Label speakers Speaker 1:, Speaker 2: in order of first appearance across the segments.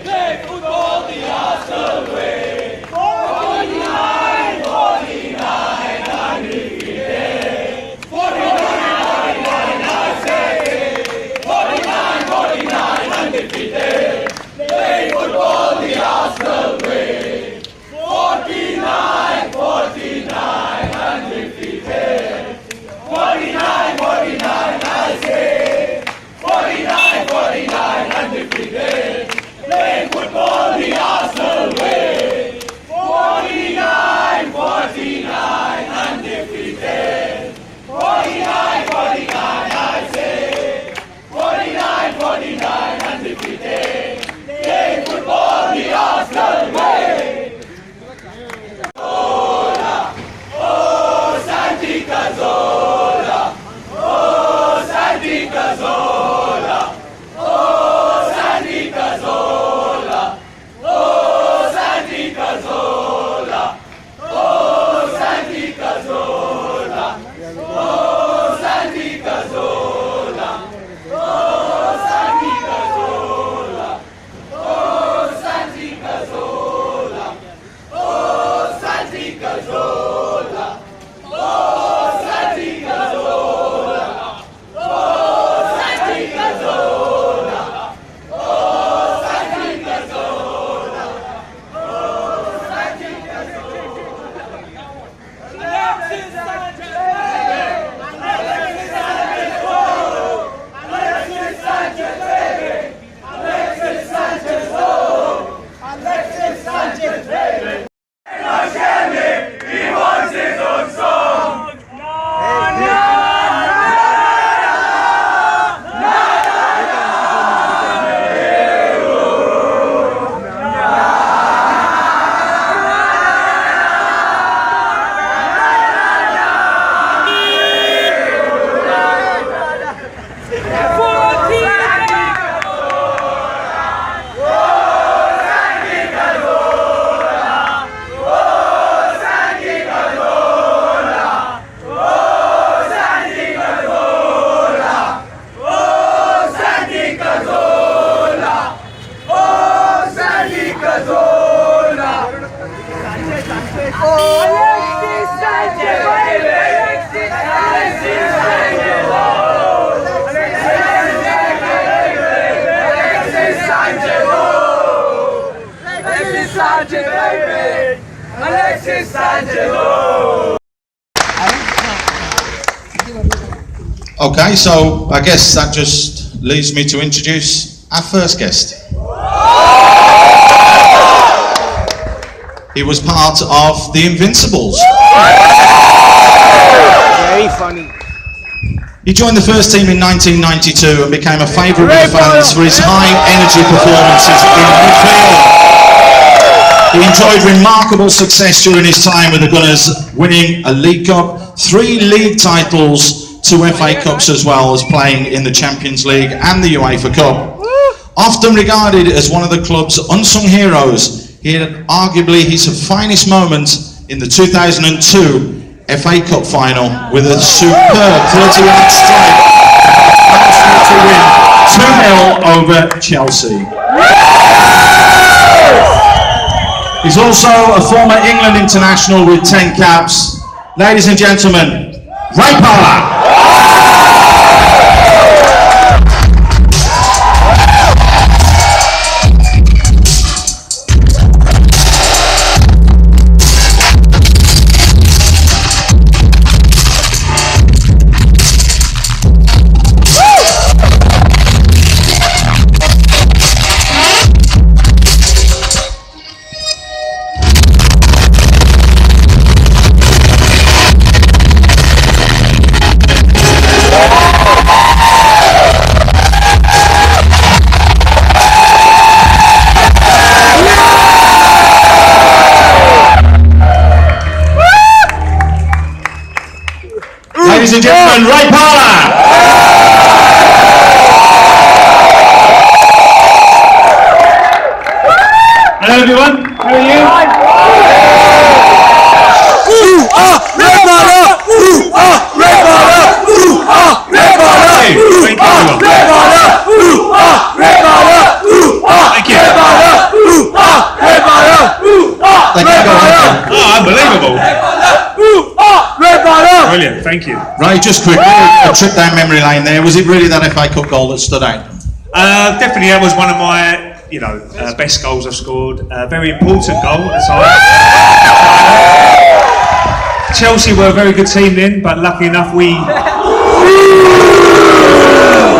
Speaker 1: Play football the Arsenal way. 49, 49, undefeated. 49, 49, I say. 49, 49, undefeated. Play football the Arsenal way. 49, 49, undefeated. 49, 49, I say. 49, 49, undefeated. Play football the Arsenal way. 49, 49, undefeated. 49, 49, I say. 49, 49, undefeated. Play football the Arsenal way. Zola, oh Santi Cazorla, oh Santi Cazorla, oh Santi Cazorla, oh Santi Cazorla, oh Santi Cazorla, oh Santi Cazorla, oh Santi Cazorla, oh Santi Cazorla, oh Santi Cazorla, oh Santi Cazorla, oh Santi Cazorla, oh Santi Cazorla, oh Santi Cazorla. Alexis Sanchez, Alexis Sanchez, Alexis Sanchez, Alexis Sanchez, Alexis Sanchez, baby. He wants his own song. Alexis Sanchez.
Speaker 2: Okay, so I guess that just leads me to introduce our first guest. He was part of the Invincibles.
Speaker 3: Very funny.
Speaker 2: He joined the first team in 1992 and became a favourite with the fans for his high energy performances in midfield. He enjoyed remarkable success during his time with the Gunners, winning a League Cup, 3 league titles, 2 FA Cups, as well as playing in the Champions League and the UEFA Cup. Often regarded as one of the club's unsung heroes, he had arguably his finest moment in the 2002 FA Cup final with a superb 30-yard strike to win 2-0 over Chelsea. He's also a former England international with 10 caps. Ladies and gentlemen, Ray Parlour. Ladies and gentlemen, Ray Parlour! Hello everyone, how are you? Ray Parlour! Ray Parlour! Right, just quickly, a trip down memory lane there. Was it really that FA Cup goal that stood out?
Speaker 3: Definitely, that was one of my, best goals I've scored. Very important goal at the time. Chelsea were a very good team then, but lucky enough we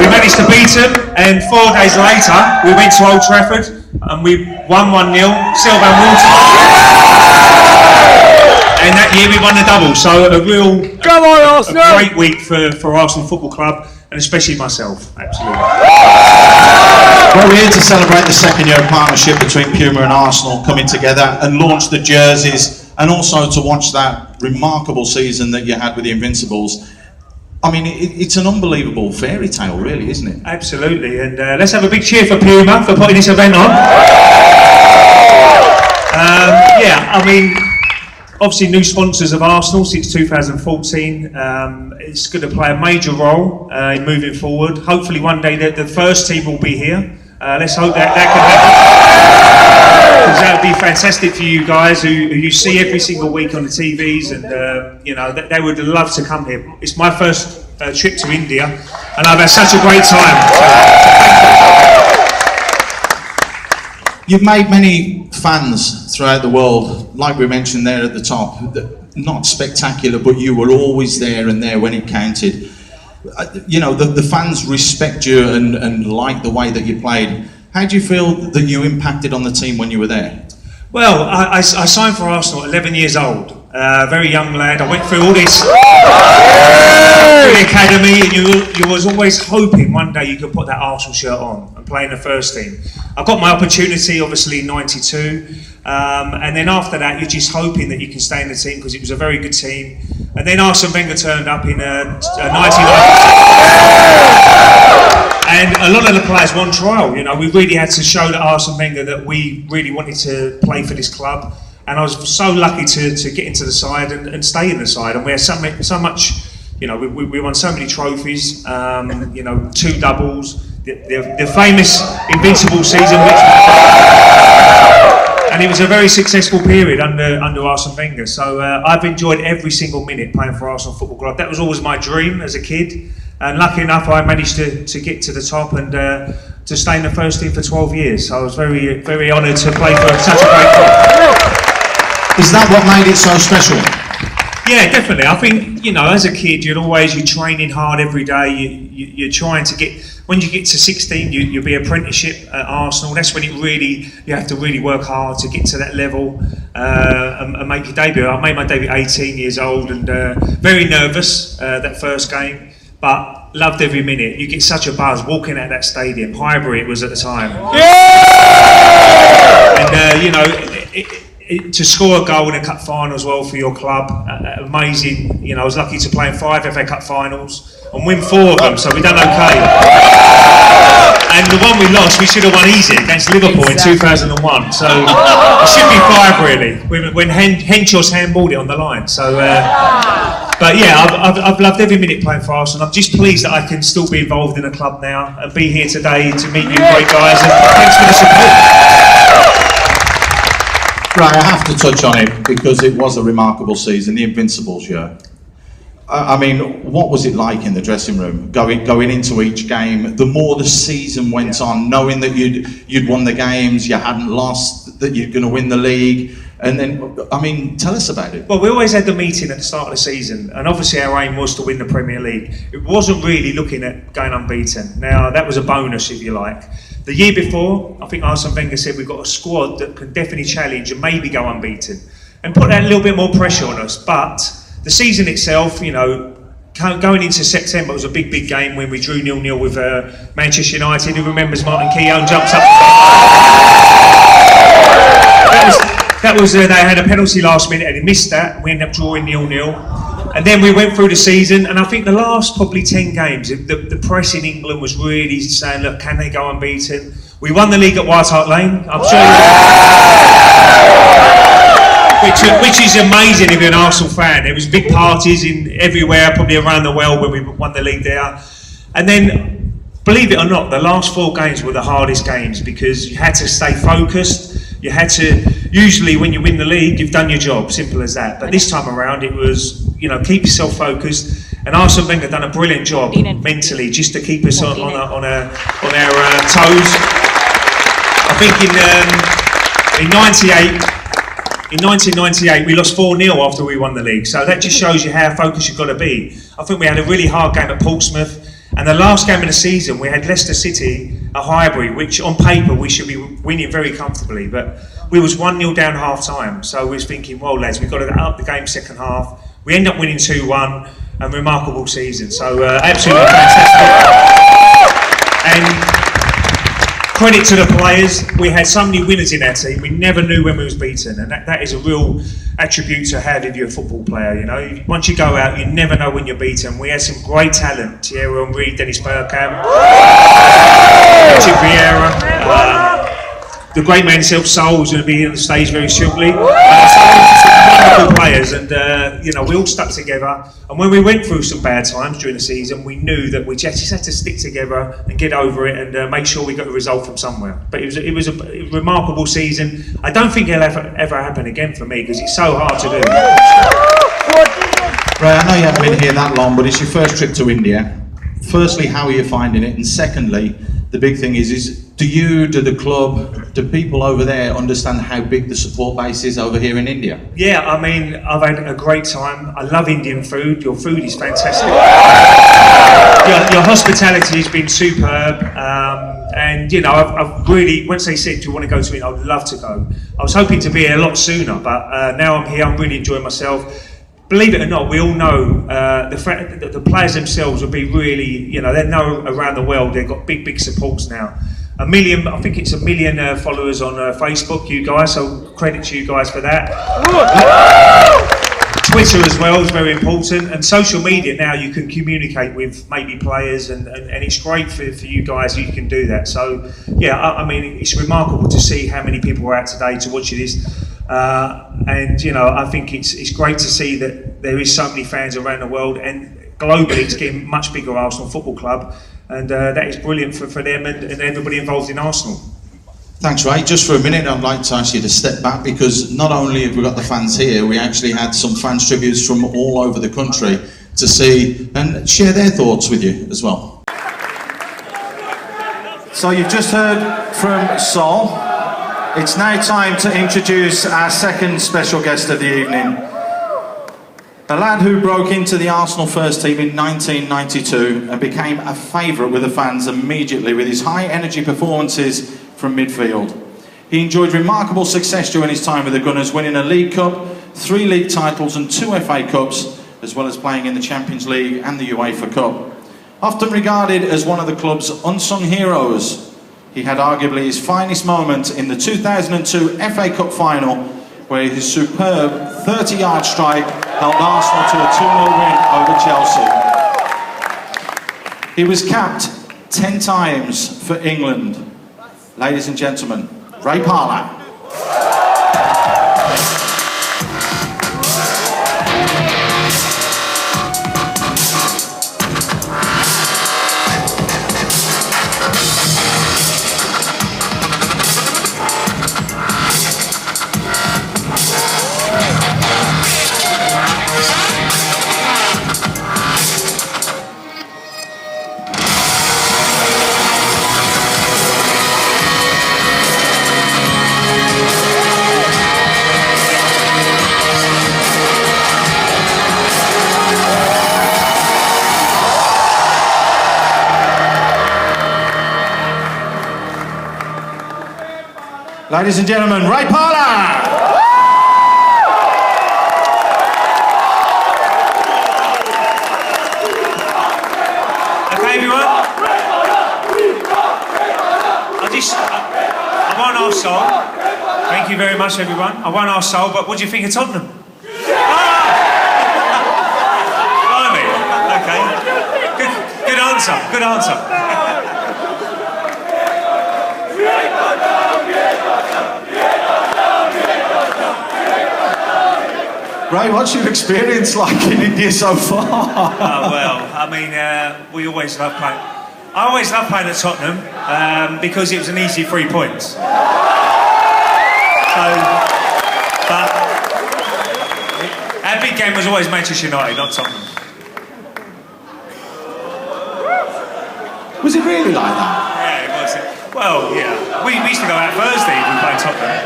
Speaker 3: managed to beat them. And 4 days later, we went to Old Trafford and we won 1-0. Silver and Walton. And that year we won the double. So a great week for Arsenal Football Club, and especially myself. Absolutely.
Speaker 2: Well, we're here to celebrate the second year of partnership between Puma and Arsenal coming together and launch the jerseys, and also to watch that remarkable season that you had with the Invincibles. I mean, it's an unbelievable fairy tale, really, isn't it?
Speaker 3: Absolutely, and let's have a big cheer for Puma for putting this event on. Obviously new sponsors of Arsenal since 2014. It's going to play a major role in moving forward. Hopefully one day the first team will be here. Let's hope that can happen. Because that would be fantastic for you guys who you see every single week on the TVs, and they would love to come here. It's my first trip to India, and I've had such a great time.
Speaker 2: You've made many fans throughout the world, like we mentioned there at the top. Not spectacular, but you were always there and there when it counted. The fans respect you and like the way that you played. How do you feel that you impacted on the team when you were there?
Speaker 3: Well, I signed for Arsenal at 11 years old. Very young lad. I went through all this through the academy, and you was always hoping one day you could put that Arsenal shirt on and play in the first team. I got my opportunity, obviously, in '92, and then after that, you're just hoping that you can stay in the team because it was a very good team. And then Arsene Wenger turned up in 1992. And a lot of the players won trial. We really had to show that Arsene Wenger that we really wanted to play for this club. And I was so lucky to get into the side and stay in the side. And we had so much, we won so many trophies, 2 doubles, the famous Invincible season, and it was a very successful period under Arsene Wenger. So I've enjoyed every single minute playing for Arsenal Football Club. That was always my dream as a kid. And lucky enough, I managed to get to the top and to stay in the first team for 12 years. So I was very, very honoured to play for such a great club.
Speaker 2: Is that what made it so special?
Speaker 3: Yeah, definitely. I think, as a kid, you're training hard every day. You're trying to get, when you get to 16, you'll be apprenticeship at Arsenal. That's when you have to really work hard to get to that level and make your debut. I made my debut at 18 years old and very nervous that first game, but loved every minute. You get such a buzz walking out that stadium. Highbury it was at the time. Yeah! And, to score a goal in a cup final as well for your club, amazing. I was lucky to play in 5 FA Cup finals and win 4 of them, so we done okay. And the one we lost, we should have won easy against Liverpool in 2001. So it should be 5 really, when Henshaw's handballed it on the line. So, but yeah, I've loved every minute playing for Arsenal. I'm just pleased that I can still be involved in the club now and be here today to meet you great guys. And thanks for the support.
Speaker 2: Right, I have to touch on it because it was a remarkable season, the Invincibles year. I mean, what was it like in the dressing room, going into each game? The more the season went on, knowing that you'd won the games, you hadn't lost, that you're going to win the league, and then, I mean, tell us about it.
Speaker 3: Well, we always had the meeting at the start of the season, and obviously our aim was to win the Premier League. It wasn't really looking at going unbeaten. Now, that was a bonus, if you like. The year before, I think Arsene Wenger said we've got a squad that can definitely challenge and maybe go unbeaten, and put that little bit more pressure on us. But the season itself, going into September, it was a big game when we drew 0-0 with Manchester United. Who remembers Martin Keown jumps up? That was they had a penalty last minute and he missed that. We ended up drawing 0-0. And then we went through the season, and I think the last probably 10 games, the press in England was really saying, look, can they go unbeaten? We won the league at White Hart Lane, I'm sure which is amazing if you're an Arsenal fan. There was big parties everywhere, probably around the world when we won the league there. And then, believe it or not, the last 4 games were the hardest games because you had to stay focused. You had to, usually when you win the league, you've done your job, simple as that. But this time around, it was, keep yourself focused. And Arsene Wenger done a brilliant job mentally, just to keep us on our toes. I think in 1998 we lost 4-0 after we won the league, so that just shows you how focused you've got to be. I think we had a really hard game at Portsmouth, and the last game of the season we had Leicester City at Highbury, which on paper we should be winning very comfortably, but we was 1-0 down half time, so we was thinking, well lads, we've got to up the game second half. We end up winning 2-1, a remarkable season, so absolutely fantastic. And credit to the players, we had so many winners in our team, we never knew when we was beaten, and that is a real attribute to how you're a football player, you know. Once you go out, you never know when you're beaten. We had some great talent, Thierry Henry, Dennis Bergkamp, Richard Vieira, the great man himself, Sol, who's going to be on the stage very shortly. Wonderful players, and you know, we all stuck together. And when we went through some bad times during the season, we knew that we just had to stick together and get over it, and make sure we got the result from somewhere. But it was a remarkable season. I don't think it'll ever happen again for me, because it's so hard to do.
Speaker 2: Ray, I know you haven't been here that long, but it's your first trip to India. Firstly, how are you finding it? And secondly, the big thing is do the club, do people over there understand how big the support base is over here in India?
Speaker 3: Yeah, I mean, I've had a great time. I love Indian food. Your food is fantastic. Your hospitality has been superb. And, you know, I've really, once they said, do you want to go to it, I'd love to go. I was hoping to be here a lot sooner, but now I'm here, I'm really enjoying myself. Believe it or not, we all know the fact that the players themselves will be really, you know, they know around the world they've got big supports now. I think it's 1 million followers on Facebook, you guys, so credit to you guys for that. Twitter as well is very important, and social media now you can communicate with maybe players, and it's great for you guys, you can do that. So yeah, I mean, it's remarkable to see how many people are out today to watch this. And you know, I think it's great to see that there is so many fans around the world, and globally it's getting much bigger, Arsenal Football Club, and that is brilliant for them and everybody involved in Arsenal.
Speaker 2: Thanks, Ray. Just for a minute, I'd like to ask you to step back, because not only have we got the fans here, we actually had some fans tributes from all over the country to see and share their thoughts with you as well. So you've just heard from Sol. It's now time to introduce our second special guest of the evening. A lad who broke into the Arsenal first team in 1992 and became a favourite with the fans immediately with his high energy performances from midfield. He enjoyed remarkable success during his time with the Gunners, winning a League Cup, 3 league titles and 2 FA Cups, as well as playing in the Champions League and the UEFA Cup. Often regarded as one of the club's unsung heroes, he had arguably his finest moment in the 2002 FA Cup final, where his superb 30-yard strike helped Arsenal to a 2-0 win over Chelsea. He was capped 10 times for England. Ladies and gentlemen, Ray Parlour. Ladies and gentlemen, Ray Parlour!
Speaker 3: Okay, everyone? I won't ask Sol. Thank you very much, everyone. I won't ask Sol, but what do you think of Tottenham? Blimey. Okay. Good answer. Good answer.
Speaker 2: Ray, what's your experience like in India so far?
Speaker 3: Well, I mean, we always love playing. I always love playing at Tottenham because it was an easy 3 points. So, but our big game was always Manchester United, not Tottenham.
Speaker 2: Was it really like that?
Speaker 3: Yeah, it was. Well, yeah. We used to go out Thursday if we played Tottenham.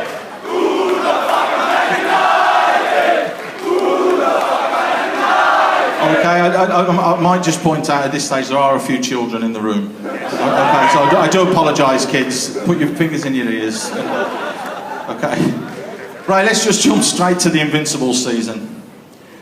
Speaker 2: Okay, I might just point out at this stage there are a few children in the room. Okay, so I do apologise, kids. Put your fingers in your ears. Okay. Right, let's just jump straight to the Invincible season.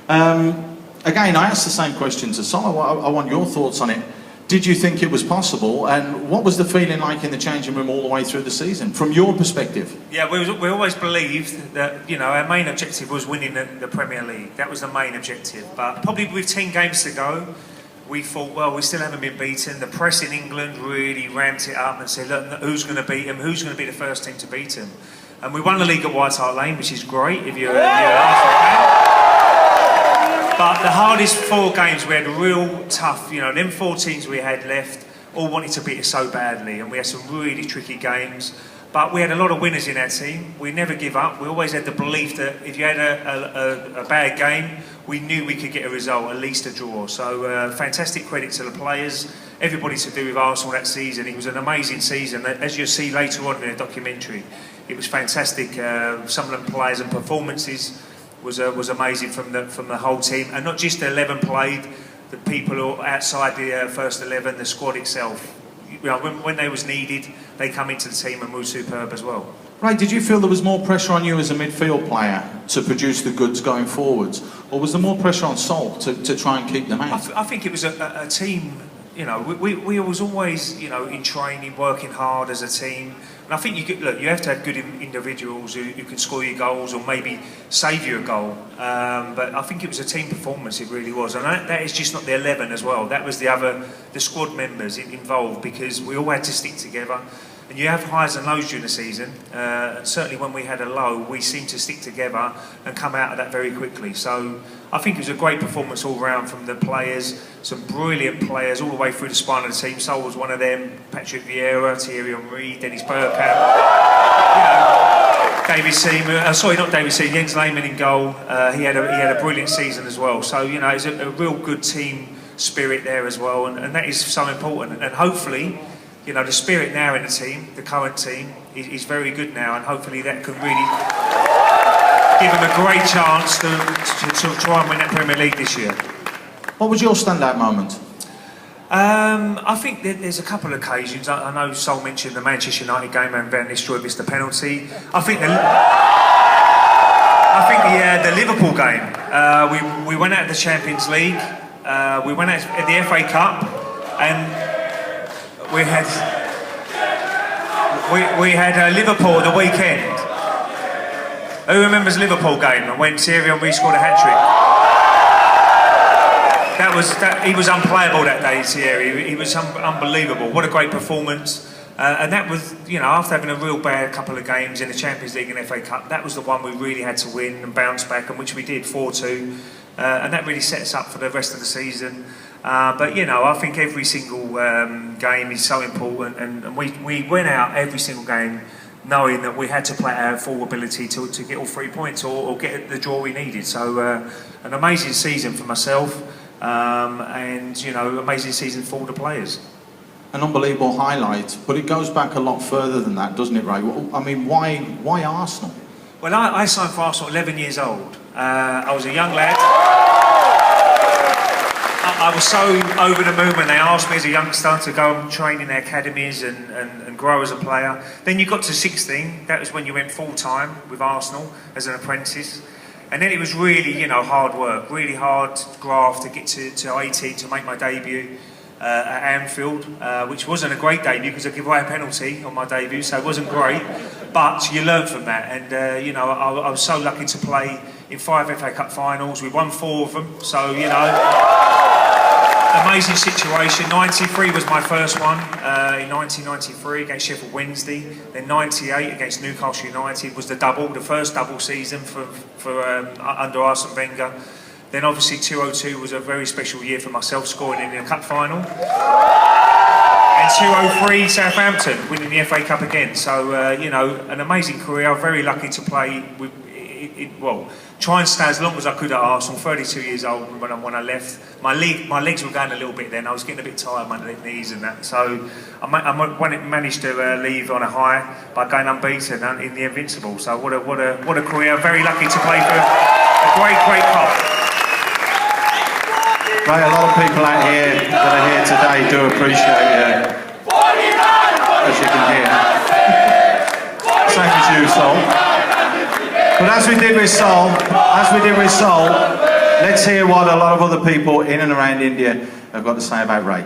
Speaker 2: Again, I asked the same question to Sol. I want your thoughts on it. Did you think it was possible, and what was the feeling like in the changing room all the way through the season, from your perspective?
Speaker 3: Yeah, we always believed that, you know, our main objective was winning the Premier League. That was the main objective. But probably with 10 games to go, we thought, well, we still haven't been beaten. The press in England really ramped it up and said, look, who's going to beat them? Who's going to be the first team to beat them? And we won the league at White Hart Lane, which is great if you're an Arsenal fan. But the hardest 4 games, we had real tough, you know, them 4 teams we had left all wanted to beat us so badly, and we had some really tricky games. But we had a lot of winners in our team. We never give up. We always had the belief that if you had a bad game, we knew we could get a result, at least a draw. So fantastic credit to the players, everybody to do with Arsenal that season. It was an amazing season. As you'll see later on in the documentary, it was fantastic. Some of the players and performances was amazing from the whole team, and not just the 11 played, the people outside the first 11, the squad itself. You know, when they was needed, they come into the team and were superb as well.
Speaker 2: Right, did you feel there was more pressure on you as a midfield player to produce the goods going forwards, or was there more pressure on Sol to try and keep them out?
Speaker 3: I think it was a team. You know, we was always, you know, in training, working hard as a team. And I think you have to have good individuals who can score you goals or maybe save you a goal. But I think it was a team performance, it really was. And that is just not the 11 as well. That was the squad members involved, because we all had to stick together. And you have highs and lows during the season. And certainly when we had a low, we seemed to stick together and come out of that very quickly. So I think it was a great performance all round from the players. Some brilliant players all the way through the spine of the team. Sol was one of them. Patrick Vieira, Thierry Henry, Dennis Bergkamp. You know, David Seaman. Sorry, not David Seaman. Jens Lehmann in goal. He had a brilliant season as well. So you know, it's a real good team spirit there as well, and that is so important. And hopefully, you know, the spirit now in the team, the current team, is very good now, and hopefully that can really give them a great chance to try and win that Premier League this year.
Speaker 2: What was your standout moment?
Speaker 3: I think there's a couple of occasions. I know Sol mentioned the Manchester United game and Van Nistelrooy missed the penalty. I think the Liverpool game. We went out of the Champions League. We went out at the FA Cup, and we had Liverpool at the weekend. Who remembers Liverpool game when Thierry Henry scored a hat-trick? He was unplayable that day, Thierry. He was unbelievable. What a great performance. And that was, you know, after having a real bad couple of games in the Champions League and FA Cup, that was the one we really had to win and bounce back, and which we did, 4-2. And that really set us up for the rest of the season. But, you know, I think every single game is so important, and we went out every single game knowing that we had to play our full ability to get all 3 points or get the draw we needed. So an amazing season for myself, and, you know, amazing season for all the players.
Speaker 2: An unbelievable highlight, but it goes back a lot further than that, doesn't it, Ray? I mean, why Arsenal?
Speaker 3: Well, I signed for Arsenal 11 years old. I was a young lad. I was so over the moon when they asked me as a youngster to go and train in their academies and grow as a player. Then you got to 16, that was when you went full-time with Arsenal as an apprentice. And then it was really, you know, hard work, really hard graft to get to 18 to make my debut at Anfield, which wasn't a great debut because I gave away a penalty on my debut, so it wasn't great. But you learn from that, and you know, I was so lucky to play in 5 FA Cup finals. We won 4 of them, so you know, amazing situation. 93 was my first one, in 1993 against Sheffield Wednesday. Then 98 against Newcastle United was the first double season for under Arsene Wenger. Then obviously 2002 was a very special year for myself, scoring in the cup final. And 2003 Southampton, winning the FA Cup again. So, you know, an amazing career. I'm very lucky to play well, try and stay as long as I could at Arsenal. 32 years old when I left. My legs were going a little bit then. I was getting a bit tired of my knees and that. So I managed to leave on a high by going unbeaten in the Invincible. So what a career. Very lucky to play for a great club.
Speaker 2: Right, a lot of people out here that are here today do appreciate you, as you can hear. Same as you, Sol. But as we did with Sol, let's hear what a lot of other people in and around India have got to say about Ray.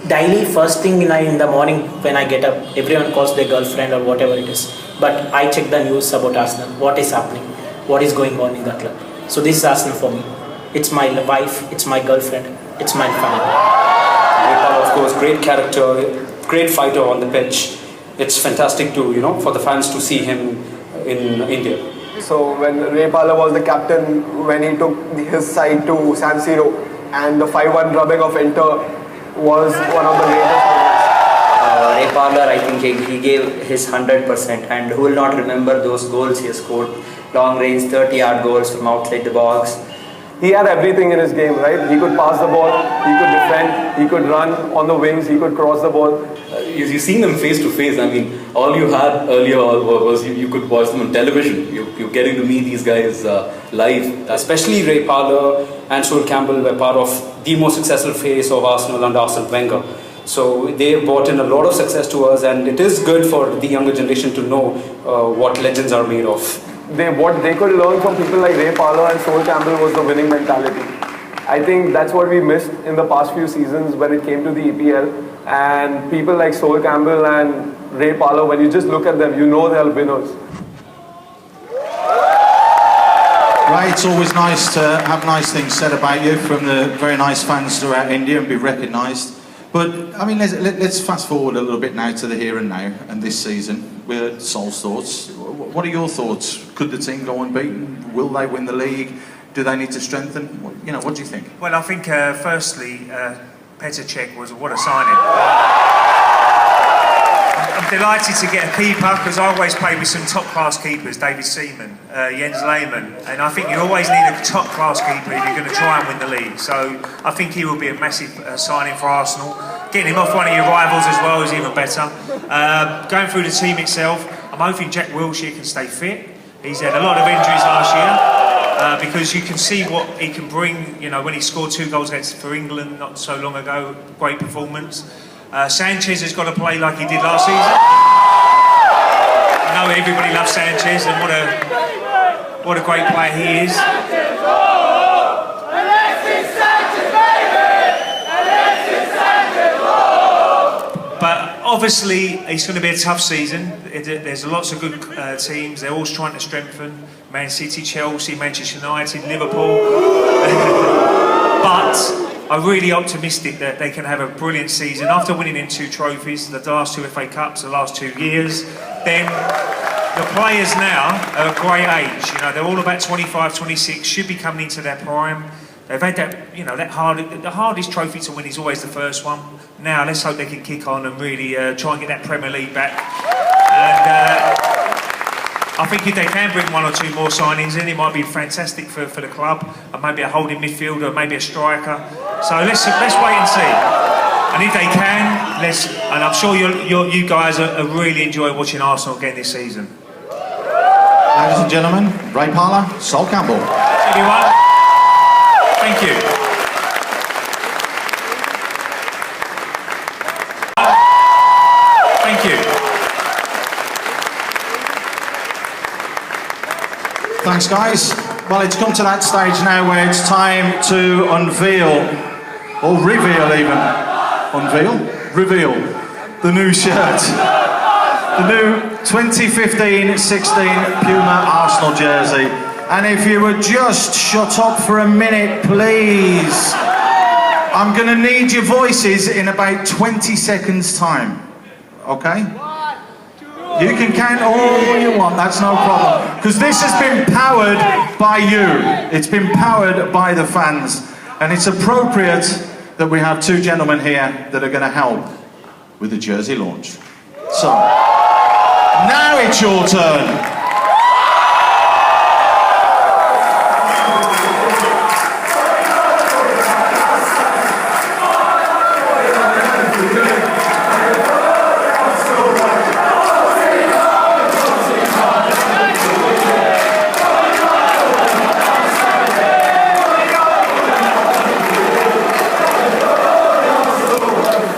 Speaker 4: Daily, first thing in the morning when I get up, everyone calls their girlfriend or whatever it is. But I check the news about Arsenal. What is happening? What is going on in the club? So this is Arsenal for me. It's my wife, it's my girlfriend, it's my family.
Speaker 5: Ray, of course, great character, great fighter on the pitch. It's fantastic to, for the fans to see him in India.
Speaker 6: So when Ray Parlour was the captain, when he took his side to San Siro, and the 5-1 drubbing of Inter was one of the greatest moments.
Speaker 7: Ray Parlour, I think he gave his 100%, and who will not remember those goals he scored? Long range, 30-yard goals from outside the box.
Speaker 6: He had everything in his game, right? He could pass the ball, he could defend, he could run on the wings, he could cross the ball.
Speaker 5: You've seen them face to face. I mean, all you had earlier was you could watch them on television. You're getting to meet these guys live. Especially Ray Parlour and Sol Campbell were part of the most successful phase of Arsenal under Arsene Wenger. So they brought in a lot of success to us, and it is good for the younger generation to know what legends are made of.
Speaker 6: What they could learn from people like Ray Parlour and Sol Campbell was the winning mentality. I think that's what we missed in the past few seasons when it came to the EPL. And people like Sol Campbell and Ray Parlour, when you just look at them, you know they're winners.
Speaker 2: Right, it's always nice to have nice things said about you from the very nice fans throughout India and be recognised. But, I mean, let's fast forward a little bit now to the here and now and this season. With Sol's thoughts. What are your thoughts? Could the team go unbeaten? Will they win the league? Do they need to strengthen? What do you think?
Speaker 3: Well, I think firstly, Petr Cech what a signing. I'm delighted to get a keeper because I always play with some top-class keepers, David Seaman, Jens Lehmann, and I think you always need a top-class keeper if you're going to try and win the league. So I think he will be a massive signing for Arsenal. Getting him off one of your rivals as well is even better. Going through the team itself, I'm hoping Jack Wilshere can stay fit. He's had a lot of injuries last year. Because you can see what he can bring, when he scored 2 goals for England not so long ago, great performance. Sanchez has got to play like he did last season. I know everybody loves Sanchez, and what a great player he is. But obviously, it's going to be a tough season. There's lots of good teams. They're all trying to strengthen. Man City, Chelsea, Manchester United, Liverpool. But I'm really optimistic that they can have a brilliant season. After winning in 2 trophies, the last 2 FA Cups, the last 2 years, then the players now are a great age. They're all about 25, 26, should be coming into their prime. They've had that, the hardest trophy to win is always the first one. Now, let's hope they can kick on and really try and get that Premier League back. And I think if they can bring 1 or 2 more signings in, it might be fantastic for the club. And maybe a holding midfielder, maybe a striker. So let's wait and see. And if they can, and I'm sure you guys are really enjoying watching Arsenal again this season.
Speaker 2: Ladies and gentlemen, Ray Parlour, Sol Campbell.
Speaker 3: Everyone. Thank you. Thank you.
Speaker 2: Thanks, guys. Well, it's come to that stage now where it's time to unveil, or reveal even, reveal the new shirt. The new 2015-16 Puma Arsenal jersey. And if you would just shut up for a minute, please. I'm going to need your voices in about 20 seconds' time. Okay? You can count all you want, that's no problem. Because this has been powered by you. It's been powered by the fans. And it's appropriate that we have 2 gentlemen here that are going to help with the jersey launch. So, Now it's your turn.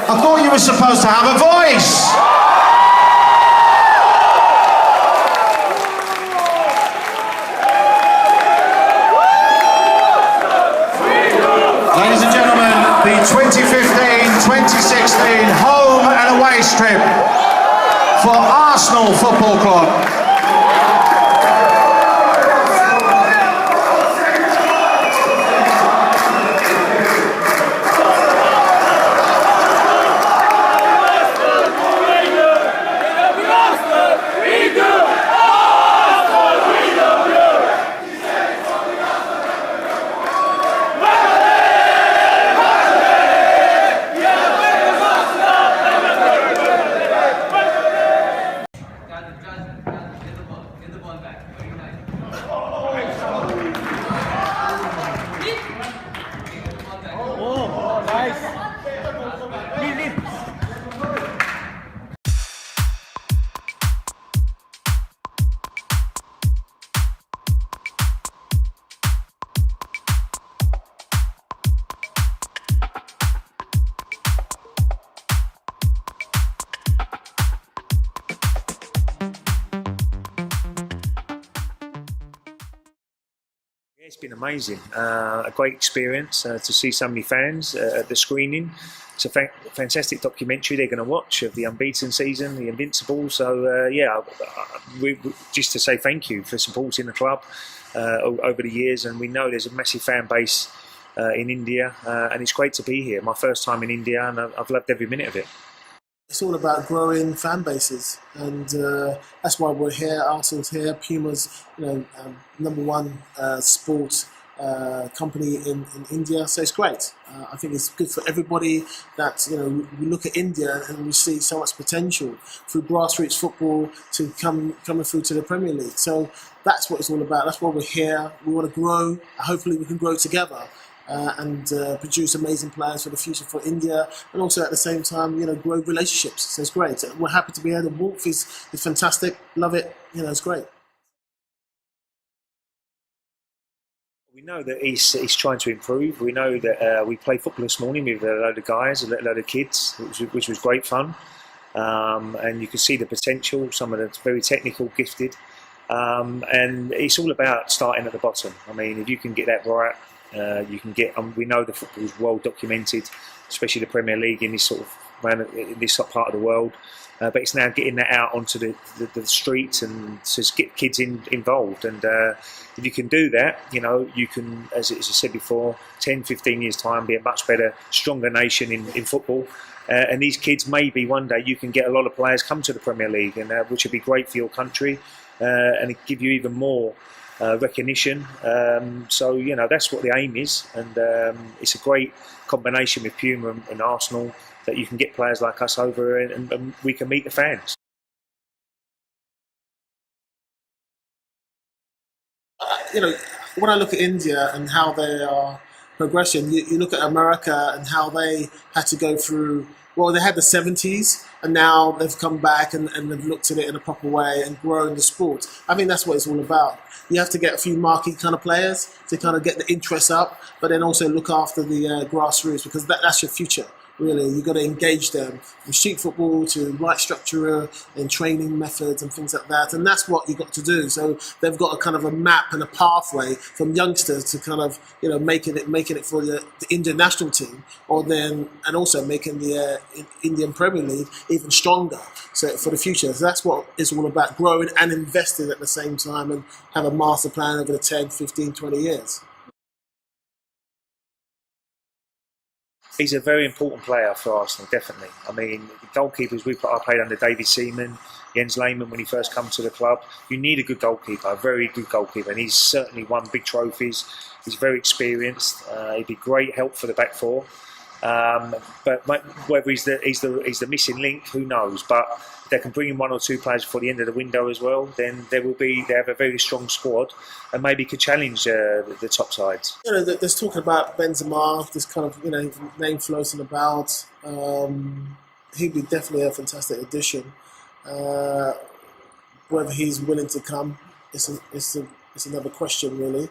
Speaker 2: I thought you were supposed to have a voice. Ladies and gentlemen, the 2015-2016 home and away strip for Arsenal Football Club.
Speaker 3: It's been amazing, a great experience to see so many fans at the screening. It's a fantastic documentary they're going to watch of the unbeaten season, the Invincible. So just to say thank you for supporting the club over the years, and we know there's a massive fan base in India, and it's great to be here. My first time in India, and I've loved every minute of it.
Speaker 8: It's all about growing fan bases, and that's why we're here. Arsenal's here. Puma's, #1 sport company in India. So it's great. I think it's good for everybody that we look at India and we see so much potential through grassroots football to coming through to the Premier League. So that's what it's all about. That's why we're here. We want to grow. Hopefully, we can grow together. And produce amazing players for the future for India, and also at the same time, grow relationships. So it's great. We're happy to be here. The warmth is fantastic. Love it. It's great.
Speaker 3: We know that he's trying to improve. We know that we played football this morning with a load of guys, a load of kids, which was great fun. And you can see the potential. Some of them very technical, gifted. And it's all about starting at the bottom. I mean, if you can get that right, you can get. We know the football is well documented, especially the Premier League in this in this part of the world. But it's now getting that out onto the streets and to get kids involved. And if you can do that, you can, as I said before, 10, 15 years time, be a much better, stronger nation in football. And these kids, maybe one day you can get a lot of players come to the Premier League, and which would be great for your country, and give you even more recognition. So that's what the aim is, and it's a great combination with Puma and Arsenal that you can get players like us over and we can meet the fans.
Speaker 8: When I look at India and how they are progressing, you look at America and how they had to go through. Well, they had the 70s, and now they've come back and they've looked at it in a proper way and grown the sport. I think that's what it's all about. You have to get a few marquee kind of players to kind of get the interest up, but then also look after the grassroots, because that's your future. Really, you've got to engage them from street football to right structure and training methods and things like that, and that's what you've got to do. So they've got a kind of a map and a pathway from youngsters to kind of making it for the Indian national team, and also making the Indian Premier League even stronger. So for the future, so that's what it's all about: growing and investing at the same time, and have a master plan over the 10, 15, 20 years.
Speaker 3: He's a very important player for Arsenal, definitely. I mean, goalkeepers, I played under David Seaman, Jens Lehmann when he first come to the club. You need a good goalkeeper, a very good goalkeeper, and he's certainly won big trophies. He's very experienced. He'd be great help for the back four. But whether he's the missing link, who knows? But if they can bring in 1 or 2 players before the end of the window as well, then they have a very strong squad and maybe could challenge the top sides.
Speaker 8: You know, there's talking about Benzema, this kind of name floating about. He'd be definitely a fantastic addition. Whether he's willing to come, it's another question really.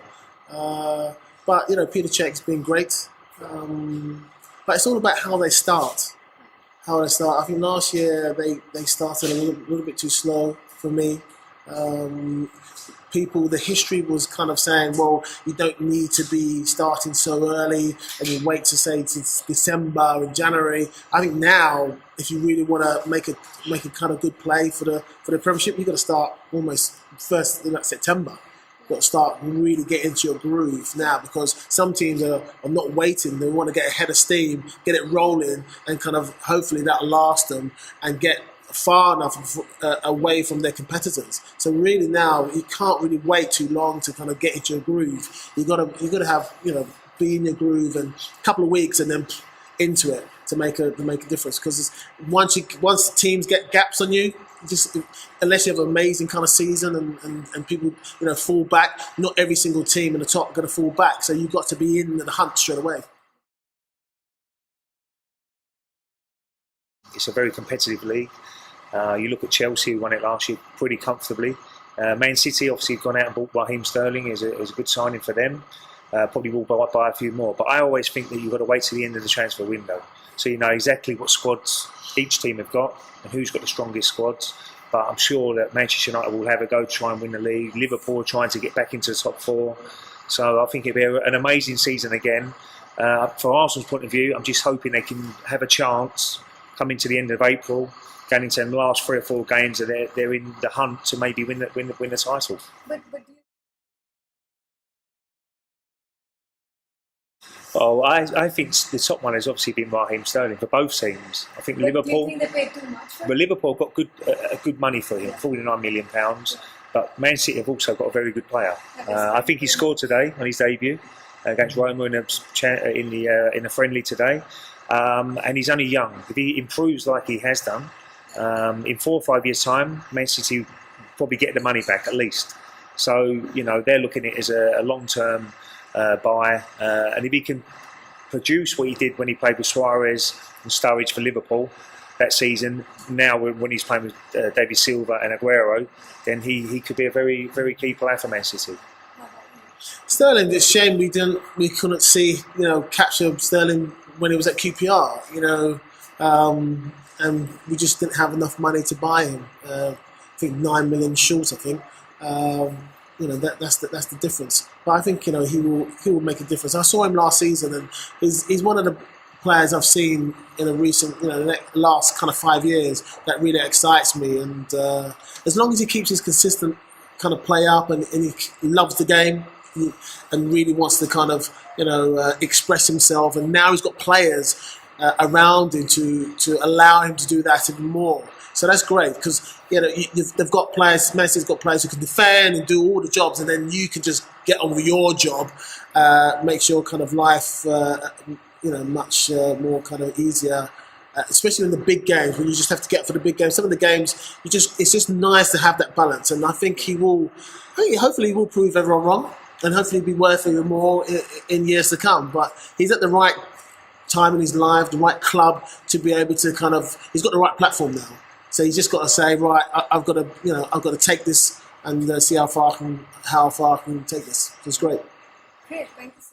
Speaker 8: But Peter Cech's been great. But it's all about how they start. I think last year they started a little bit too slow for me. The history was kind of saying, well, you don't need to be starting so early and you wait to say it's December and January. I think now, if you really want to make a kind of good play for the Premiership, you've got to start almost first in September. You've got to start really get into your groove now, because some teams are not waiting. They want to get ahead of steam, get it rolling, and kind of hopefully that'll last them and get far enough away from their competitors. So really now you can't really wait too long to kind of get into your groove. You got to have be in your groove and a couple of weeks and then into it to make a difference. Because once teams get gaps on you, just unless you have an amazing kind of season and people fall back, not every single team in the top are going to fall back. So you've got to be in the hunt straight away.
Speaker 3: It's a very competitive league. You look at Chelsea, who won it last year pretty comfortably. Man City obviously have gone out and bought Raheem Sterling, is a good signing for them. Probably will buy a few more. But I always think that you've got to wait till the end of the transfer window, so you know exactly what squads each team have got and who's got the strongest squads. But I'm sure that Manchester United will have a go to try and win the league. Liverpool are trying to get back into the top 4. So I think it'll be an amazing season again. For Arsenal's point of view, I'm just hoping they can have a chance coming to the end of April, going into the last 3 or 4 games, and they're in the hunt to maybe win the title. Oh, I think the top one has obviously been Raheem Sterling for both teams. I think Liverpool.
Speaker 9: Do you think they paid too much?
Speaker 3: But Liverpool got good money for him, £49 million. But Man City have also got a very good player. I think he scored today on his debut against Roma in a friendly today. And he's only young. If he improves like he has done, in 4 or 5 years' time, Man City probably get the money back at least. So they're looking at it as a long-term buy, and if he can produce what he did when he played with Suarez and Sturridge for Liverpool that season, now when he's playing with David Silva and Aguero, then he could be a very, very key player for Man City.
Speaker 8: Sterling, it's a shame we couldn't see capture Sterling when he was at QPR, and we just didn't have enough money to buy him. I think 9 million short. I think that's the difference. But I think he will make a difference. I saw him last season, and he's one of the players I've seen in a recent the last kind of 5 years that really excites me. And as long as he keeps his consistent kind of play up and he loves the game and really wants to kind of express himself, and now he's got players around him to allow him to do that even more. So that's great, because they've got players. Man City's got players who can defend and do all the jobs, and then you can just get on with your job, makes your kind of life much more kind of easier, especially in the big games when you just have to get for the big games. Some of the games it's just nice to have that balance, and I think hopefully he will prove everyone wrong, and hopefully be worth even more in years to come. But he's at the right time in his life, the right club to be able to he's got the right platform now. So he's just got to say, right, I've got to take this and see how far I can take this. It's great.
Speaker 9: Great, thank you so much.